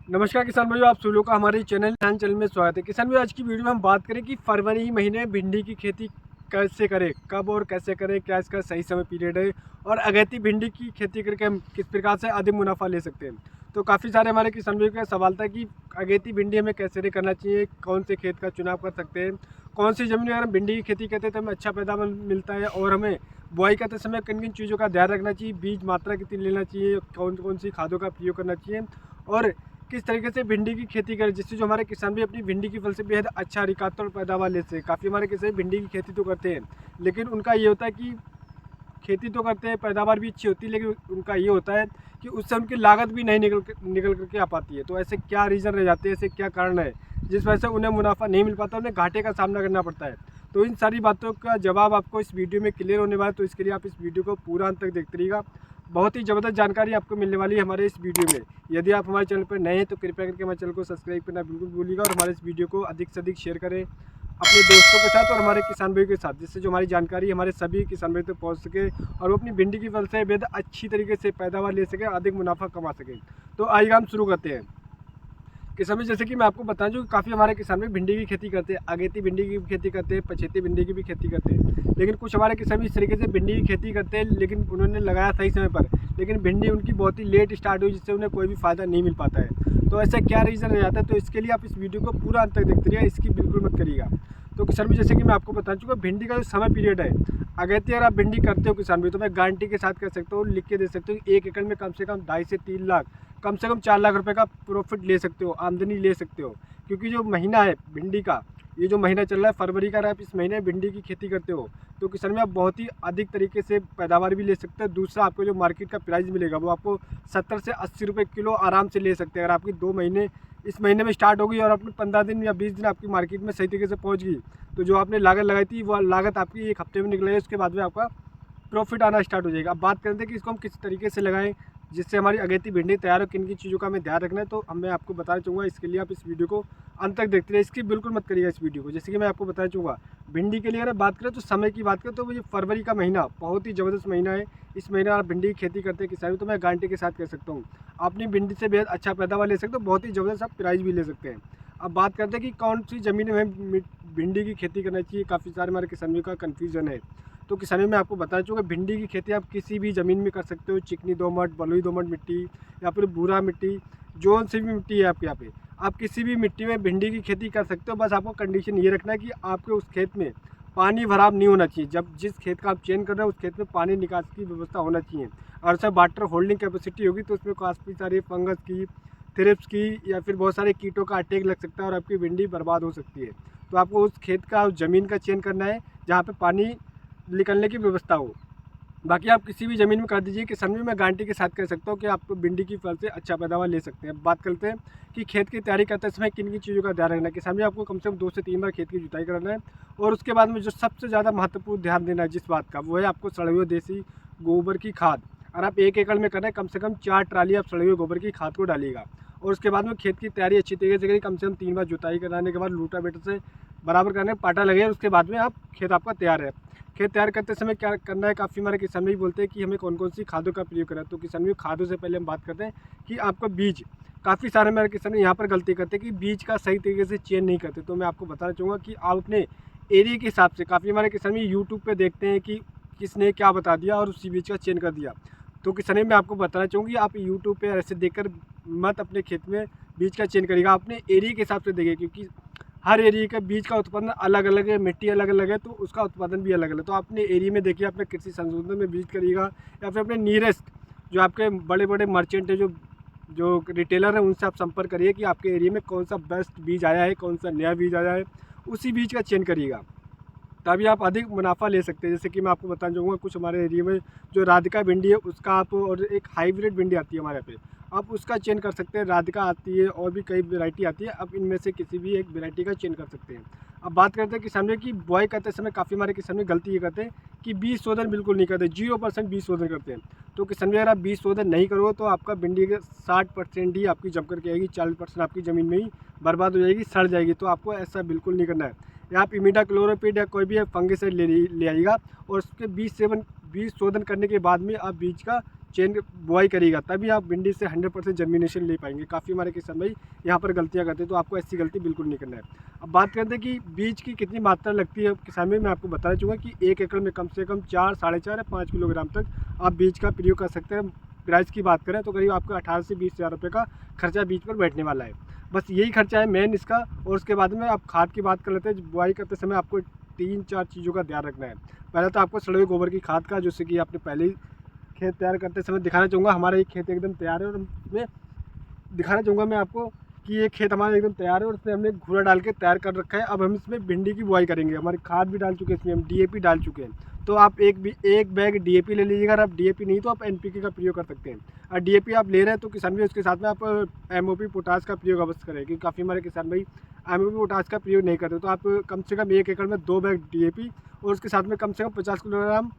नमस्कार किसान भाइयों, आप सभी लोग का हमारे चैनल में स्वागत है। किसान भाई, आज की वीडियो में हम बात करें कि फरवरी महीने भिंडी की खेती कैसे करें, कब और कैसे करें, क्या इसका सही समय पीरियड है और अगैती भिंडी की खेती करके हम किस प्रकार से अधिक मुनाफा ले सकते हैं। तो काफ़ी सारे हमारे किसान भाइयों का सवाल था कि अगैती भिंडी हमें कैसे करना चाहिए, कौन से खेत का चुनाव कर सकते हैं, कौन सी ज़मीन में अगर हम भिंडी की खेती करते हैं तो हमें अच्छा पैदावार मिलता है और हमें बुआई करते समय किन किन चीज़ों का ध्यान रखना चाहिए, बीज मात्रा कितनी लेना चाहिए, कौन कौन सी खादों का प्रयोग करना चाहिए और किस तरीके से भिंडी की खेती करें जिससे जो हमारे किसान भी अपनी भिंडी की फसल से बेहद अच्छा रिकार्ड और पैदावार ले सकें। काफ़ी हमारे किसान भिंडी की खेती तो करते हैं, लेकिन उनका ये होता है कि खेती तो करते हैं, पैदावार भी अच्छी होती है, लेकिन उनका ये होता है कि उससे उनकी लागत भी नहीं निकल करके आ पाती है। तो ऐसे क्या रीज़न रह जाते हैं, ऐसे क्या कारण है जिस वजह से उन्हें मुनाफा नहीं मिल पाता, उन्हें घाटे का सामना करना पड़ता है। तो इन सारी बातों का जवाब आपको इस वीडियो में क्लियर होने वाला है, तो इसके लिए आप इस वीडियो को पूरा अंत तक देखते रहिएगा। बहुत ही ज़बरदस्त जानकारी आपको मिलने वाली है हमारे इस वीडियो में। यदि आप हमारे चैनल पर नए हैं तो कृपया करके हमारे चैनल को सब्सक्राइब करना बिल्कुल भूलिएगा और हमारे इस वीडियो को अधिक से अधिक शेयर करें अपने दोस्तों के साथ और हमारे किसान भाइयों के साथ, जिससे जो हमारी जानकारी हमारे सभी किसान भाई तक पहुंच सके और वो अपनी भिंडी की फसल से बेहद अच्छी तरीके से पैदावार ले सके, अधिक मुनाफा कमा सके। तो आइए हम शुरू करते हैं। किसान भाई, जैसे कि मैं आपको बताऊं, जो काफ़ी हमारे किसान भाई भिंडी की खेती करते हैं, अगेती भिंडी की भी खेती करते हैं, पछेती भिंडी की भी खेती करते हैं, लेकिन कुछ हमारे किसान भी इस तरीके से भिंडी की खेती करते हैं लेकिन उन्होंने लगाया सही समय पर, लेकिन भिंडी उनकी बहुत ही लेट स्टार्ट हुई जिससे उन्हें कोई भी फ़ायदा नहीं मिल पाता है। तो ऐसा क्या रीज़न रह जाता है, तो इसके लिए आप इस वीडियो को पूरा अंत तक देखते रहिए, इसकी बिल्कुल मत करिएगा। तो किसान भी, जैसे कि मैं आपको बता चुका, भिंडी का जो समय पीरियड है, अगैती अगर आप भिंडी करते हो किसान भी, तो मैं गारंटी के साथ कह सकता हूँ, लिख के दे सकते हो, 1 एकड़ में कम से कम 2.5 से 3 लाख, कम से कम 4 लाख रुपए का प्रॉफिट ले सकते हो, आमदनी ले सकते हो। क्योंकि जो महीना है भिंडी का, ये जो महीना चल रहा है फरवरी का, अगर आप इस महीने भिंडी की खेती करते हो तो किसान में आप बहुत ही अधिक तरीके से पैदावार भी ले सकते हैं। दूसरा, आपको जो मार्केट का प्राइस मिलेगा वो आपको 70 से 80 रुपये किलो आराम से ले सकते हैं। अगर आपकी 2 महीने इस महीने में स्टार्ट होगी और अपने 15 दिन या 20 दिन आपकी मार्केट में सही तरीके से पहुँच गई, तो जो आपने लागत लगाई थी वो लागत आपकी 1 हफ्ते में निकलेगी, उसके बाद में आपका प्रॉफिट आना स्टार्ट हो जाएगा। अब बात करते हैं कि इसको हम किस तरीके से लगाएं जिससे हमारी अगेती भिंडी तैयार हो, किन किन चीज़ों का हमें ध्यान रखना है, तो मैं आपको बताना चाहूँगा। इसके लिए आप इस वीडियो को अंत तक देखते रहिए, इसकी बिल्कुल मत करिएगा इस वीडियो को। जैसे कि मैं आपको बताना चाहूँगा, भिंडी के लिए अगर बात करें तो समय की बात करें तो ये फरवरी का महीना बहुत ही ज़बरदस्त महीना है। इस महीने आप भिंडी की खेती करते हैं किसान, तो मैं गारंटी के साथ कह सकता हूँ अपनी भिंडी से बेहद अच्छा पैदावार ले सकते हो, बहुत ही ज़बरदस्त आप प्राइस भी ले सकते हैं। अब बात करते हैं कि कौन सी ज़मीन में भिंडी की खेती करना चाहिए, काफ़ी सारे हमारे किसानों का कन्फ्यूज़न है। तो किसानों में आपको बताना चाहूँगा, भिंडी की खेती आप किसी भी ज़मीन में कर सकते हो, चिकनी दोमट, बलुई दोमट मिट्टी या फिर भूरा मिट्टी, जो सी भी मिट्टी है आपके यहाँ पे, आप किसी भी मिट्टी में भिंडी की खेती कर सकते हो। बस आपको कंडीशन ये रखना है कि आपके उस खेत में पानी भराव नहीं होना चाहिए। जब जिस खेत का आप चयन कर रहे हो उस खेत में पानी निकास की व्यवस्था होना चाहिए, और सब वाटर होल्डिंग कैपेसिटी होगी तो उसमें काफ़ी सारी फंगस की, थ्रिप्स की या फिर बहुत सारे कीटों का अटैक लग सकता है और आपकी भिंडी बर्बाद हो सकती है। तो आपको उस खेत का, उस ज़मीन का चयन करना है जहाँ पे पानी निकलने की व्यवस्था हो। बाकी आप किसी भी ज़मीन में कर दीजिए, किसान भी मैं गारंटी के साथ कह सकता हूँ कि आप भिंडी की फसल से अच्छा पैदावार ले सकते हैं। बात करते हैं कि खेत की तैयारी करते समय किन किन चीज़ों का ध्यान रखना है। किसान भी आपको कम से कम 2 से 3 बार खेत की जुताई करना है, और उसके बाद में जो सबसे ज़्यादा महत्वपूर्ण ध्यान देना है जिस बात का, वो है आपको सड़े हुए देसी गोबर की खाद। अगर आप 1 एकड़ में कर रहे हैं, कम से कम 4 ट्राली आप सड़े हुए गोबर की खाद को डालिएगा। और उसके बाद में खेत की तैयारी अच्छी तरीके से करिए, कम से कम 3 बार जुताई कराने के बाद रोटावेटर से बराबर करने पाटा लगे, उसके बाद में आप खेत आपका तैयार है। खेत तैयार करते समय क्या करना है, काफ़ी हमारे किसान भी बोलते हैं कि हमें कौन कौन सी खादों का प्रयोग करें। तो किसान भी खादों से पहले हम बात करते हैं कि आपका बीज, काफ़ी सारे हमारे किसान यहाँ पर गलती करते हैं कि बीज का सही तरीके से चयन नहीं करते। तो मैं आपको बताना चाहूँगा कि आप अपने एरिया के हिसाब से, काफ़ी हमारे किसान भी यूट्यूब पर देखते हैं कि किसने क्या बता दिया और उसी बीज का चयन कर दिया। तो किसान मैं आपको बताना चाहूँगी, आप यूट्यूब पर ऐसे देखकर मत अपने खेत में बीज का चयन करिएगा, अपने एरिया के हिसाब से देखिए, क्योंकि हर एरिया के बीज का उत्पादन अलग अलग है, मिट्टी अलग अलग है, तो उसका उत्पादन भी अलग अलग है। तो अपने एरिया में देखिए, अपने कृषि संशोधन में बीज करिएगा या फिर अपने नियरेस्ट जो आपके बड़े बड़े मर्चेंट है, जो रिटेलर है, उनसे आप संपर्क करिए कि आपके एरिया में कौन सा बेस्ट बीज आया है, कौन सा नया बीज आया है, उसी बीज का चयन करिएगा, तभी आप अधिक मुनाफा ले सकते हैं। जैसे कि मैं आपको बताना चाहूँगा, कुछ हमारे एरिया में जो राधिका भिंडी है उसका आप, और एक हाइब्रिड भिंडी आती है हमारे यहाँ पे, आप उसका चयन कर सकते हैं। राधिका आती है और भी कई वैरायटी आती है, आप इनमें से किसी भी एक वैरायटी का चयन कर सकते हैं। अब बात करते हैं किसान में कि बुआई करते समय काफ़ी हमारे किसान में गलती ये करते हैं कि बीज शोधन बिल्कुल नहीं करते, 0% बीज शोधन करते हैं। तो किसान में अगर आप बीज शोधन नहीं करोगे तो आपका भिंडी के 60% ही आपकी जम करके आएगी, 40% आपकी ज़मीन में ही बर्बाद हो जाएगी, सड़ जाएगी। तो आपको ऐसा बिल्कुल नहीं करना है। या आप इमिडाक्लोरोपिड या कोई भी फंगिसाइड ले आइएगा, और उसके बीज शोधन करने के बाद में आप बीज का चेन बुआई करिएगा, तभी आप भिंडी से 100% जर्मिनेशन ले पाएंगे। काफ़ी हमारे किसान भाई यहाँ पर गलतियाँ करते हैं, तो आपको ऐसी गलती बिल्कुल नहीं करना है। अब बात करते हैं कि बीज की कितनी मात्रा लगती है किसान भाई। मैं आपको बताना चाहूँगा कि 1 एकड़ में कम से कम 4, 4.5 या 5 किलोग्राम तक आप बीज का प्रयोग कर सकते हैं। प्राइस की बात करें तो करीब आपको 18 से 20 हज़ार रुपये का खर्चा बीज पर बैठने वाला है। बस यही खर्चा है मेन इसका। और उसके बाद में आप खाद की बात कर लेते हैं। बुआई करते समय आपको 3-4 चीज़ों का ध्यान रखना है। पहले तो आपको सड़े हुए गोबर की खाद का, जैसे कि आपने पहले ही खेत तैयार करते समय दिखाना चाहूँगा। हमारा एक खेत एकदम तैयार है और उसमें दिखाना चाहूँगा मैं आपको कि ये खेत हमारा एकदम तैयार है और इसमें हमने घूरा डाल के तैयार कर रखा है। अब हम इसमें भिंडी की बुआई करेंगे। हमारी खाद भी डाल चुके हैं, इसमें हम DAP डाल चुके हैं। तो आप एक बैग DAP ले लीजिएगा। अगर आप DAP नहीं तो आप NPK का प्रयोग कर सकते हैं। और DAP आप ले रहे हैं तो किसान भाई उसके साथ में आप MOP पोटास का प्रयोग अवश्य करें, क्योंकि काफ़ी हमारे किसान भाई MOP पोटास का प्रयोग नहीं करते। तो आप कम से कम 1 एकड़ में 2 बैग DAP और उसके साथ में कम से कम 50 किलोग्राम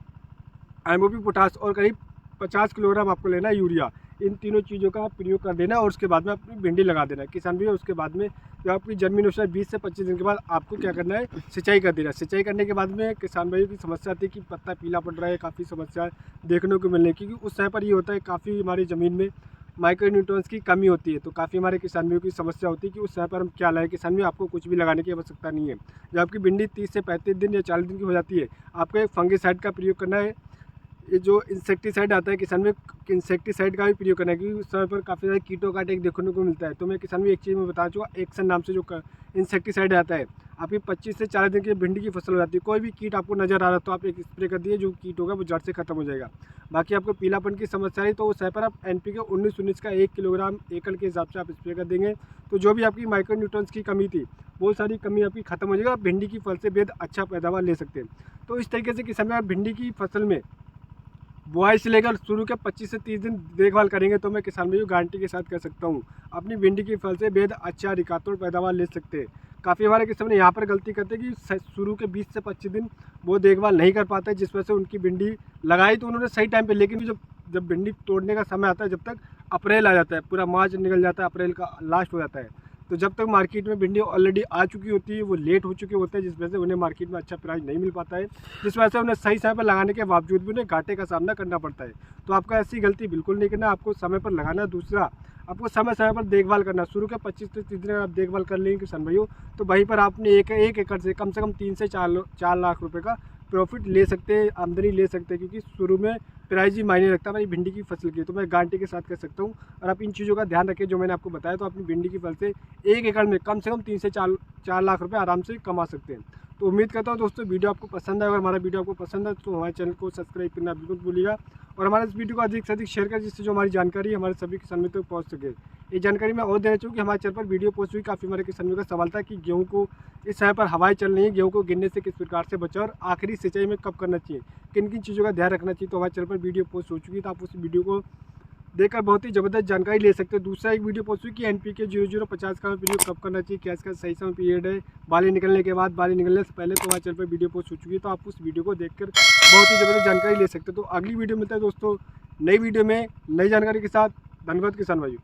MOP पोटास और करीब 50 किलोग्राम आपको लेना है यूरिया। इन तीनों चीज़ों का प्रयोग कर देना और उसके बाद में अपनी भिंडी लगा देना है किसान भाई। उसके बाद में जब आपकी जर्मिनेशन है 20 से 25 दिन के बाद आपको क्या करना है, सिंचाई कर देना है। सिंचाई करने के बाद में किसान भाइयों की समस्या आती है कि पत्ता पीला पड़ रहा है, काफ़ी समस्या देखने को मिलने की, क्योंकि उस समय पर ये होता है काफ़ी हमारी ज़मीन में माइक्रोन्यूट्रिएंट्स की कमी होती है। तो काफ़ी हमारे किसान भाइयों की समस्या होती है कि उस समय पर हम क्या लाएँ। किसान भाई आपको कुछ भी लगाने की आवश्यकता नहीं है। जब आपकी भिंडी 30 से 35 दिन या 40 दिन की हो जाती है, आपको एक फंगिसाइड का प्रयोग करना है। ये जो इंसेक्टिसाइड आता है किसान में, इंसेक्टिसाइड का भी प्रयोग करना है, क्योंकि उस समय पर काफ़ी सारे कीटों का अटैक देखने को मिलता है। तो मैं किसान में एक चीज़ में बता चुका, एक्सन नाम से जो इंसेक्टिसाइड आता है, आपकी 25 से 40 दिन की भिंडी की फसल हो जाती है, कोई भी कीट आपको नज़र आ रहा है तो आप एक स्प्रे कर दिए, जो कीट होगा वो जड़ से खत्म हो जाएगा। बाकी आपको पीलापन की समस्या है तो उस समय पर आप NPK 19-19 का 1 किलोग्राम एकड़ के हिसाब से आप स्प्रे कर देंगे, तो जो भी आपकी माइक्रोन्यूट्रिएंट्स की कमी थी वो सारी कमी आपकी खत्म हो जाएगा। आप भिंडी की फसल से बेहद अच्छा पैदावार ले सकते हैं। तो इस तरीके से किसान आप भिंडी की फसल में बुआई से लेकर शुरू के 25 से 30 दिन देखभाल करेंगे तो मैं किसान भाइयों गारंटी के साथ कह सकता हूँ अपनी भिंडी की फसल से बेहद अच्छा रिकातोड़ पैदावार ले सकते हैं। काफ़ी हमारे किसान यहाँ पर गलती करते हैं कि शुरू के 20 से 25 दिन वो देखभाल नहीं कर पाते, जिस वजह से उनकी भिंडी लगाई तो उन्होंने सही टाइम पे, लेकिन जब भिंडी तोड़ने का समय आता है, जब तक अप्रैल आ जाता है, पूरा मार्च निकल जाता है, अप्रैल का लास्ट हो जाता है, तो जब तक मार्केट में भिंडी ऑलरेडी आ चुकी होती है, वो लेट हो चुके होते हैं, जिस वजह से उन्हें मार्केट में अच्छा प्राइस नहीं मिल पाता है, जिस वजह से उन्हें सही समय पर लगाने के बावजूद भी उन्हें घाटे का सामना करना पड़ता है। तो आपका ऐसी गलती बिल्कुल नहीं करना, आपको समय पर लगाना। दूसरा, आपको समय समय पर देखभाल करना। शुरू के 25 से 30 दिन अगर आप देखभाल कर लेंगे किसान भाइयों, तो वहीं पर आपने एक एकड़ से कम 3 से 4 लाख रुपये का प्रॉफिट ले सकते हैं, आमदनी ले सकते हैं, क्योंकि शुरू में प्राइस ही मायने रखता है हमारी भिंडी की फसल की। तो मैं गारंटी के साथ कह सकता हूँ, और आप इन चीज़ों का ध्यान रखें जो मैंने आपको बताया, तो अपनी भिंडी की फसल से 1 एकड़ में कम से कम 3 से 4 लाख रुपए आराम से कमा सकते हैं। तो उम्मीद करता हूँ दोस्तों वीडियो आपको पसंद है। अगर हमारा वीडियो आपको पसंद है तो हमारे चैनल को सब्सक्राइब करना बिल्कुल भूलिएगा, और हमारे इस वीडियो को अधिक से अधिक शेयर करें, जिससे जो हमारी जानकारी हमारे सभी किसानों तक पहुँच सके। ये जानकारी मैं और देना चाहूँ कि हमारे चैनल पर वीडियो पोस्ट हुई, काफ़ी हमारे किसानों का सवाल था कि गेहूँ को इस समय पर हवाएं चल रही है, गेहूँ को गिरने से किस प्रकार से बचाएं और आखिरी सिंचाई में कब करना चाहिए, किन किन चीज़ों का ध्यान रखना चाहिए। तो हमारे चैनल पर वीडियो पोस्ट हो चुकी है, तो आप उस वीडियो को देखकर बहुत ही ज़बरदस्त जानकारी ले सकते हैं। दूसरा एक वीडियो पोस्ट हुई कि NPK 0050 का प्रयोग कब करना चाहिए, क्या इसका सही समय पीरियड है, बाली निकलने के बाद, बाली निकलने से पहले, तो हमारे चैनल पर वीडियो पोस्ट हो चुकी है, तो आप उस वीडियो को देखकर बहुत ही ज़बरदस्त जानकारी ले सकते हैं। तो अगली वीडियो मिलता है दोस्तों नई वीडियो में नई जानकारी के साथ। धन्यवाद किसान भाई।